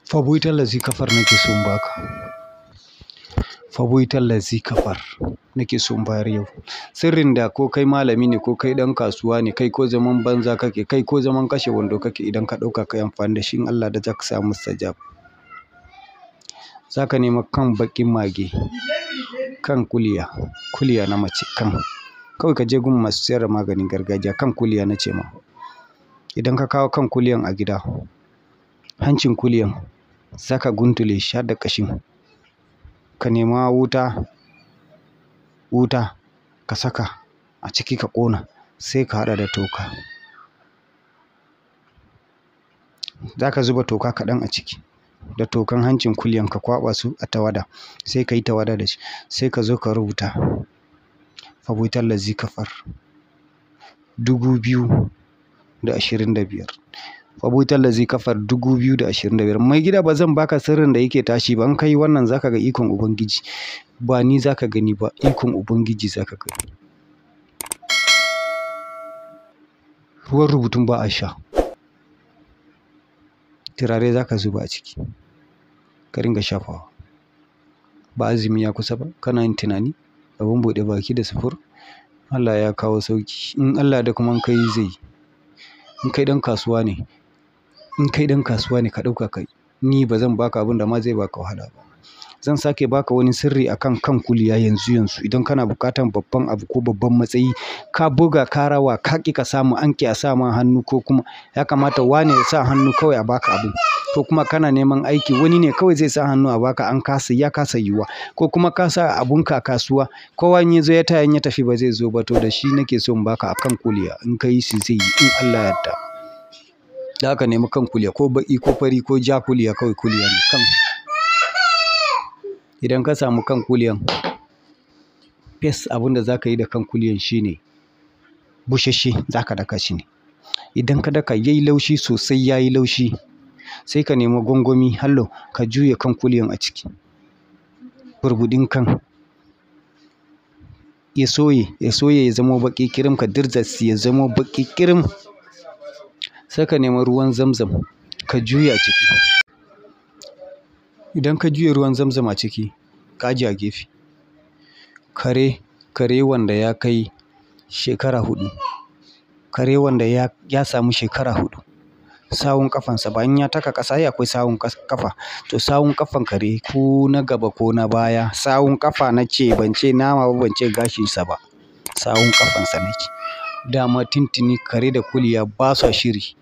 Fabuitar lazi kafar nake so in baka. Fabuitar lazi kafar nake so in bayar yau. Sirrin da ko kai malami ne, ko kai ɗan kasuwa ne, kai ko zaman banza kake, kai ko zaman kashe wando kake, idan ka ɗauka ka yi amfani da shi in Allah da za ka samu mustajab. Za ka nema kan baƙin mage, kan kuliya, kuliya na mace kan. Kawai ka je gun masu sayar da maganin gargajiya, kan kuliya na ce ma. Idan ka kawo kan kuliyan a gida, hancin kuliyan za ka guntule shi har da ƙashin. Ka nema wuta, ka saka a ciki ka ƙona, sai ka haɗa da toka. Za ka zuba toka kaɗan a ciki da tokan hancin kuliyan, ka kwaɓa su a tawada, sai ka yi tawada da shi, sai ka zo ka rubuta Fabuitar lazi kafar 2025. Fabuitar lazi kafar 2025. Mai gida ba zan baka sirrin da yake tashi ba, in ka yi wannan za ka ga ikon Ubangiji. Ba ni za ka gani ba, ikon Ubangiji za ka gani. Ruwan rubutun ba a sha. Turare za ka zuba a ciki, ka ringa shafawa. Ba azumi ya kusa ba, kana yin tunani, abin buɗe baki da sufur, Allah ya kawo sauki. In Allah da kuma in kai zai yi. In kai ɗan kasuwa ne, ka ɗauka kai. Ni ba zan baka abin da ma zai baka wahala ba. Zan sake baka wani sirri akan kan kuliya yanzu. Idan kana buƙatan babban abu ko babban matsayi, ka buga ka rawa, ka ƙi ka samu, an ƙi a sa ma hannu, ko kuma ya kamata wane ya sa hannu kawai a baka abu, ko kuma kana neman aiki wani ne kawai zai sa hannu a baka, ya kasa yiwuwa, ko kuma ka sa abunka a kasuwa, kowa in ya zo ya taya, in ya tafi ba zai zo ba, to da shi nake so in baka akan kuliya. In ka yi shi zai yi in Allah ya yarda. Za ka nemi kan kuliya, ko baƙi ko fari ko ja kuliya, kawai kuliya ne kan. Idan ka samu kan kuliyan, fes abin da za ka yi da kan kuliyan shine bushashe, za ka daka shi ne. Idan ka daka ya yi laushi sosai, ya yi laushi, sai ka nemi gwangwami hallo ka juya kan kuliyan a ciki. Burbuɗin kan ya soye ya zama baƙi ƙirim, ka dirza shi ya zama baƙi ƙirim. Sai ka nemi ruwan zamzam ka juya a ciki. Idan ka juya ruwan zamzam a ciki, ka ajiye a gefe. Kare wanda ya kai shekara 4, kare wanda ya samu shekara 4, sawun ƙafansa bayan ya taka ƙasa, ai akwai sawun ƙafa, to sawun ƙafan kare, ko na gaba ko na baya, sawun ƙafa na ce, ban ce nama ba, ban ce gashinsa ba, sawun ƙafansa na ce. Dama tintini kare da kuliya ba sa shiri.